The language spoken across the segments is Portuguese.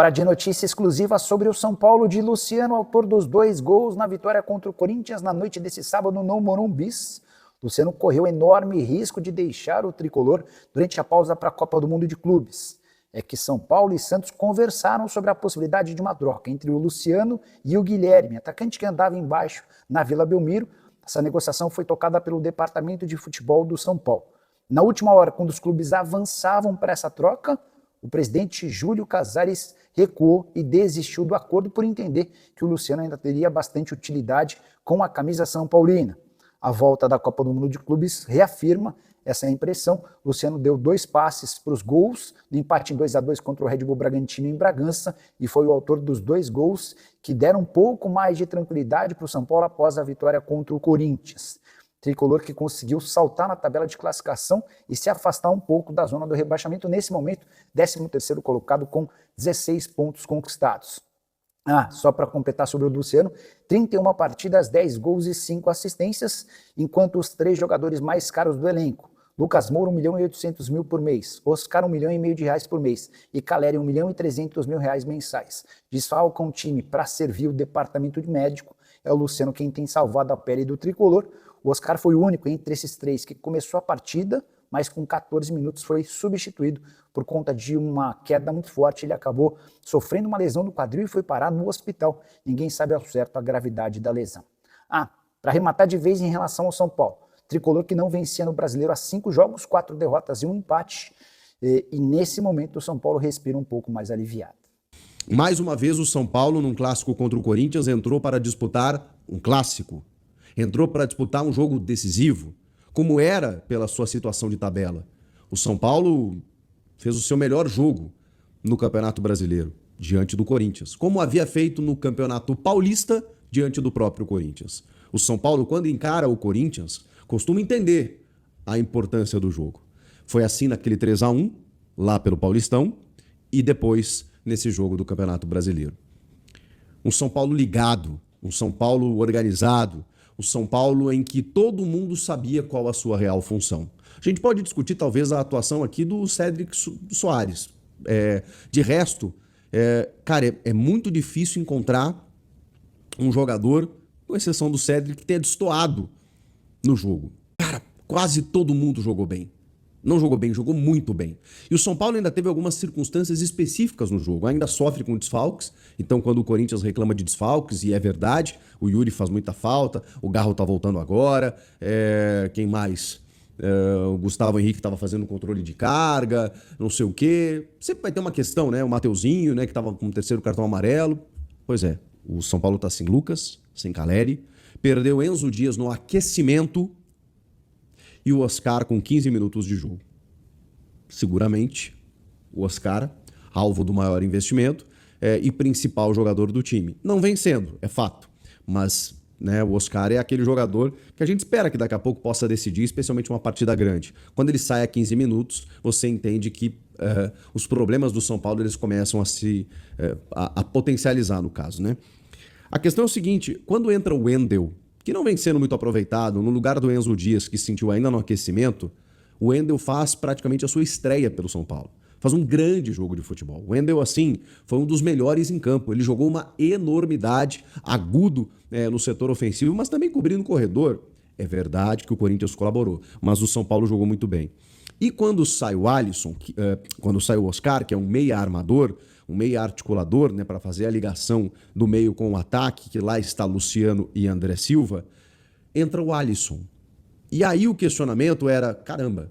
Para de notícia exclusiva sobre o São Paulo de Luciano, autor dos 2 gols na vitória contra o Corinthians na noite desse sábado no Morumbi. Luciano correu enorme risco de deixar o tricolor durante a pausa para a Copa do Mundo de Clubes. É que São Paulo e Santos conversaram sobre a possibilidade de uma troca entre o Luciano e o Guilherme, atacante que andava embaixo na Vila Belmiro. Essa negociação foi tocada pelo Departamento de Futebol do São Paulo. Na última hora, quando os clubes avançavam para essa troca, o presidente Júlio Casares recuou e desistiu do acordo por entender que o Luciano ainda teria bastante utilidade com a camisa são paulina. A volta da Copa do Mundo de Clubes reafirma essa impressão. Luciano deu 2 passes para os gols do empate em 2-2 contra o Red Bull Bragantino em Bragança e foi o autor dos 2 gols que deram um pouco mais de tranquilidade para o São Paulo após a vitória contra o Corinthians. Tricolor que conseguiu saltar na tabela de classificação e se afastar um pouco da zona do rebaixamento, nesse momento 13º colocado com 16 pontos conquistados. Só para completar sobre o Luciano, 31 partidas, 10 gols e 5 assistências, enquanto os 3 jogadores mais caros do elenco, Lucas Moura, 1.800.000 por mês, Oscar, R$1,5 milhão por mês e Caleri, R$1.300.000 mensais. Desfalcam o time para servir o departamento de médico. É o Luciano quem tem salvado a pele do tricolor. O Oscar foi o único entre esses 3 que começou a partida, mas com 14 minutos foi substituído por conta de uma queda muito forte. Ele acabou sofrendo uma lesão no quadril e foi parar no hospital. Ninguém sabe ao certo a gravidade da lesão. Para arrematar de vez em relação ao São Paulo, tricolor que não vencia no Brasileiro há 5 jogos, 4 derrotas e 1 empate. E nesse momento o São Paulo respira um pouco mais aliviado. Mais uma vez o São Paulo, num clássico contra o Corinthians, entrou para disputar um clássico. Entrou para disputar um jogo decisivo, como era pela sua situação de tabela. O São Paulo fez o seu melhor jogo no Campeonato Brasileiro, diante do Corinthians, como havia feito no Campeonato Paulista, diante do próprio Corinthians. O São Paulo, quando encara o Corinthians, costuma entender a importância do jogo. Foi assim naquele 3-1, lá pelo Paulistão, e depois nesse jogo do Campeonato Brasileiro. Um São Paulo ligado, um São Paulo organizado, o São Paulo em que todo mundo sabia qual a sua real função. A gente pode discutir talvez a atuação aqui do Cédric Soares. De resto, cara, é muito difícil encontrar um jogador, com exceção do Cédric, que tenha destoado no jogo. Cara, quase todo mundo jogou bem. Não jogou bem, jogou muito bem. E o São Paulo ainda teve algumas circunstâncias específicas no jogo. Ainda sofre com desfalques. Então, quando o Corinthians reclama de desfalques, e é verdade, o Yuri faz muita falta, o Garro tá voltando agora, quem mais? O Gustavo Henrique estava fazendo controle de carga, não sei o quê. Sempre vai ter uma questão, né? O Mateuzinho, né, que estava com o 3º cartão amarelo. Pois é, o São Paulo tá sem Lucas, sem Caleri, perdeu Enzo Dias no aquecimento, e o Oscar com 15 minutos de jogo. Seguramente, o Oscar, alvo do maior investimento e principal jogador do time. Não vem sendo, é fato. Mas né, o Oscar é aquele jogador que a gente espera que daqui a pouco possa decidir, especialmente uma partida grande. Quando ele sai a 15 minutos, você entende que os problemas do São Paulo eles começam a potencializar, no caso. Né? A questão é o seguinte, quando entra o Wendel, que não vem sendo muito aproveitado, no lugar do Enzo Dias, que se sentiu ainda no aquecimento, o Wendel faz praticamente a sua estreia pelo São Paulo. Faz um grande jogo de futebol. O Wendel, assim, foi um dos melhores em campo. Ele jogou uma enormidade, agudo no setor ofensivo, mas também cobrindo o corredor. É verdade que o Corinthians colaborou, mas o São Paulo jogou muito bem. E quando sai o Alisson, quando sai o Oscar, que é um meia armador, um meia articulador, né, para fazer a ligação do meio com o ataque, que lá está Luciano e André Silva, entra o Alisson. E aí o questionamento era, caramba,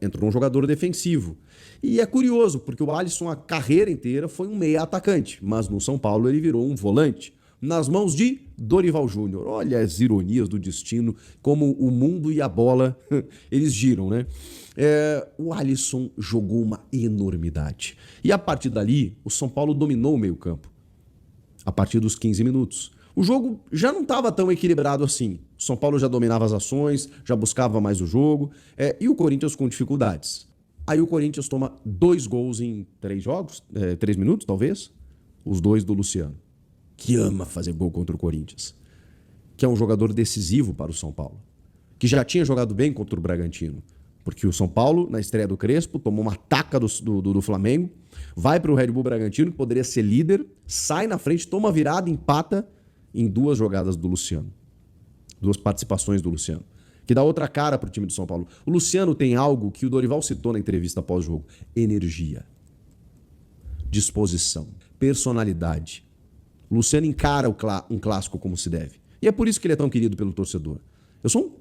entrou um jogador defensivo. E é curioso, porque o Alisson a carreira inteira foi um meia atacante, mas no São Paulo ele virou um volante, nas mãos de Dorival Júnior. Olha as ironias do destino, como o mundo e a bola, eles giram, né? O Alisson jogou uma enormidade. E a partir dali, o São Paulo dominou o meio-campo. A partir dos 15 minutos. O jogo já não estava tão equilibrado assim. O São Paulo já dominava as ações, já buscava mais o jogo, e o Corinthians com dificuldades. Aí o Corinthians toma 2 gols em 3 jogos, 3 minutos talvez, os 2 do Luciano, que ama fazer gol contra o Corinthians, que é um jogador decisivo para o São Paulo, que já tinha jogado bem contra o Bragantino, Porque o São Paulo, na estreia do Crespo, tomou uma taca do Flamengo, vai para o Red Bull Bragantino, que poderia ser líder, sai na frente, toma a virada, empata em 2 jogadas do Luciano. 2 participações do Luciano. Que dá outra cara para o time do São Paulo. O Luciano tem algo que o Dorival citou na entrevista pós-jogo. Energia. Disposição. Personalidade. O Luciano encara um clássico como se deve. E é por isso que ele é tão querido pelo torcedor. Eu sou um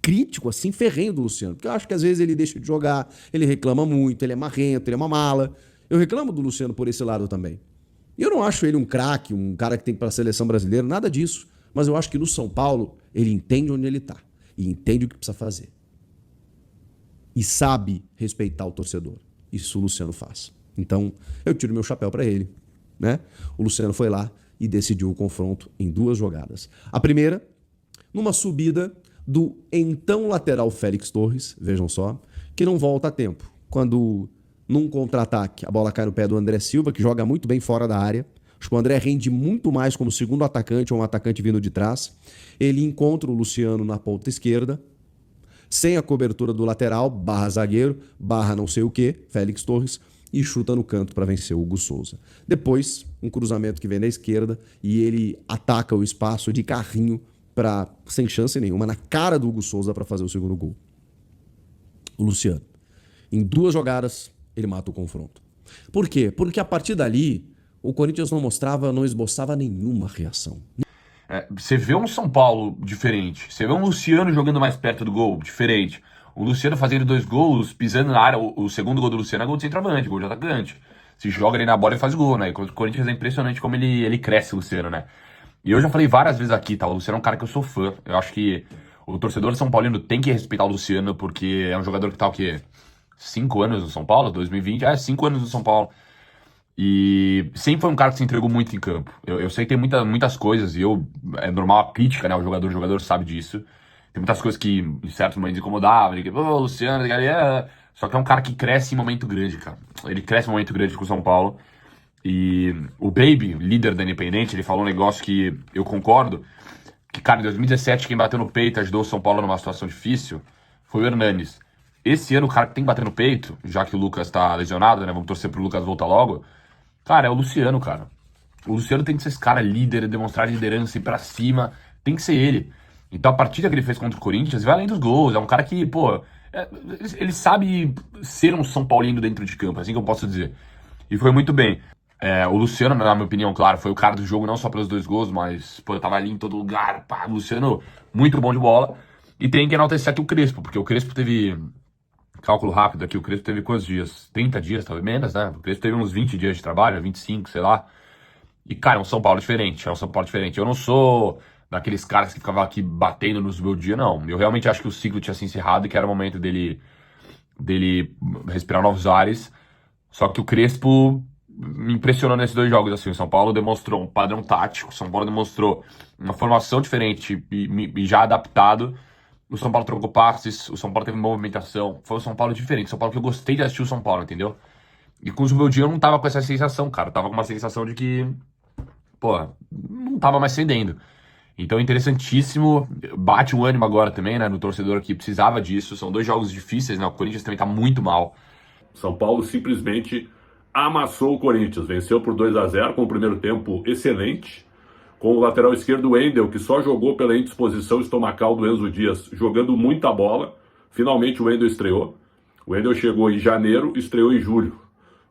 crítico, assim, ferrenho do Luciano. Porque eu acho que às vezes ele deixa de jogar, ele reclama muito, ele é marrento, ele é uma mala. Eu reclamo do Luciano por esse lado também. E eu não acho ele um craque, um cara que tem para a seleção brasileira, nada disso. Mas eu acho que no São Paulo, ele entende onde ele está. E entende o que precisa fazer. E sabe respeitar o torcedor. Isso o Luciano faz. Então, eu tiro meu chapéu para ele, né? O Luciano foi lá e decidiu o confronto em 2 jogadas. A primeira, numa subida do então lateral Félix Torres, vejam só, que não volta a tempo. Quando, num contra-ataque, a bola cai no pé do André Silva, que joga muito bem fora da área. Acho que o André rende muito mais como segundo atacante ou um atacante vindo de trás. Ele encontra o Luciano na ponta esquerda, sem a cobertura do lateral, barra zagueiro, barra não sei o que, Félix Torres, e chuta no canto para vencer o Hugo Souza. Depois, um cruzamento que vem da esquerda e ele ataca o espaço de carrinho sem chance nenhuma, na cara do Hugo Souza para fazer o segundo gol. O Luciano. Em 2 jogadas, ele mata o confronto. Por quê? Porque a partir dali, o Corinthians não esboçava nenhuma reação. Você vê um São Paulo diferente. Você vê um Luciano jogando mais perto do gol, diferente. O Luciano fazendo 2 gols, pisando na área. O segundo gol do Luciano é gol de centroavante, gol de atacante. Se joga ali na bola e faz gol, né? E o Corinthians é impressionante como ele cresce, o Luciano, né? E eu já falei várias vezes aqui, tá? O Luciano é um cara que eu sou fã. Eu acho que o torcedor São Paulino tem que respeitar o Luciano, porque é um jogador que tá o quê? 5 anos no São Paulo? 2020? 5 anos no São Paulo. E sempre foi um cara que se entregou muito em campo. Eu sei que tem muitas coisas, e é normal a crítica, né? O jogador sabe disso. Tem muitas coisas que, em certos momentos, incomodavam. Ele, Luciano, só que é um cara que cresce em momento grande, cara. Ele cresce em momento grande com o São Paulo. E o Baby, líder da Independente, ele falou um negócio que eu concordo. Que, cara, em 2017, quem bateu no peito, ajudou o São Paulo numa situação difícil, foi o Hernanes. Esse ano, o cara que tem que bater no peito, já que o Lucas tá lesionado, né? Vamos torcer pro Lucas voltar logo. Cara, é o Luciano, cara. O Luciano tem que ser esse cara líder, demonstrar liderança, ir pra cima. Tem que ser ele. Então a partida que ele fez contra o Corinthians vai além dos gols. É um cara que, ele sabe ser um São Paulino dentro de campo, assim que eu posso dizer. E foi muito bem. O Luciano, na minha opinião, claro, foi o cara do jogo, não só pelos 2 gols, mas, eu tava ali em todo lugar. Pá, Luciano, muito bom de bola. E tem que enaltecer aqui o Crespo, porque o Crespo teve... Cálculo rápido aqui, o Crespo teve quantos dias? 30 dias, talvez menos, né? O Crespo teve uns 20 dias de trabalho, 25, sei lá. E, cara, é um São Paulo diferente, Eu não sou daqueles caras que ficavam aqui batendo nos meus dias, não. Eu realmente acho que o ciclo tinha se encerrado e que era o momento dele respirar novos ares. Só que o Crespo me impressionou nesses 2 jogos, assim. O São Paulo demonstrou um padrão tático, o São Paulo demonstrou uma formação diferente e já adaptado. O São Paulo trocou passes, o São Paulo teve movimentação. Foi um São Paulo diferente, São Paulo que eu gostei de assistir o São Paulo, entendeu? E com o Zubeldia eu não tava com essa sensação, cara. Eu tava com uma sensação de que, não tava mais cedendo. Então é interessantíssimo. Bate um ânimo agora também, né, no torcedor que precisava disso. São 2 jogos difíceis, né? O Corinthians também tá muito mal. São Paulo simplesmente amassou o Corinthians. Venceu por 2-0 com o primeiro tempo excelente. Com o lateral esquerdo, o Wendel, que só jogou pela indisposição estomacal do Enzo Dias, jogando muita bola. Finalmente o Wendel estreou. O Wendel chegou em janeiro, estreou em julho.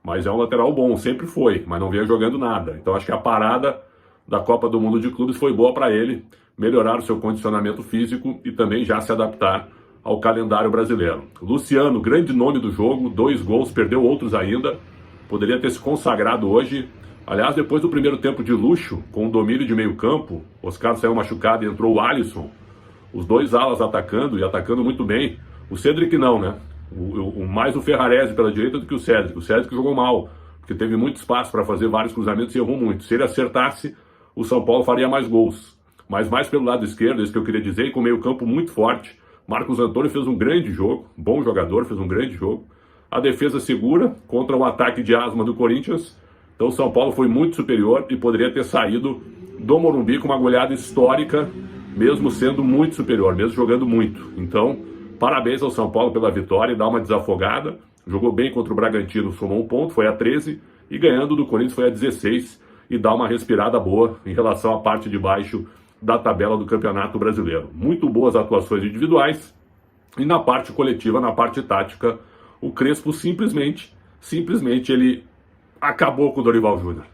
Mas é um lateral bom, sempre foi, mas não vinha jogando nada. Então acho que a parada da Copa do Mundo de Clubes foi boa para ele melhorar o seu condicionamento físico e também já se adaptar ao calendário brasileiro. Luciano, grande nome do jogo, 2 gols, perdeu outros ainda. Poderia ter se consagrado hoje. Aliás, depois do primeiro tempo de luxo, com o domínio de meio campo, Oscar saiu machucado e entrou o Alisson. Os 2 alas atacando e atacando muito bem. O Cedric não, né? Mais o Ferrarese pela direita do que o Cedric. O Cedric jogou mal, porque teve muito espaço para fazer vários cruzamentos e errou muito. Se ele acertasse, o São Paulo faria mais gols. Mas mais pelo lado esquerdo, isso que eu queria dizer, e com o meio campo muito forte. Marcos Antônio fez um grande jogo, bom jogador, fez um grande jogo. A defesa segura contra o ataque de asma do Corinthians. Então o São Paulo foi muito superior e poderia ter saído do Morumbi com uma goleada histórica, mesmo sendo muito superior, mesmo jogando muito. Então, Parabéns ao São Paulo pela vitória e dá uma desafogada. Jogou bem contra o Bragantino, somou 1 ponto, foi a 13, e ganhando do Corinthians foi a 16, e dá uma respirada boa em relação à parte de baixo da tabela do Campeonato Brasileiro. Muito boas atuações individuais, e na parte coletiva, na parte tática, o Crespo simplesmente ele acabou com o Dorival Júnior.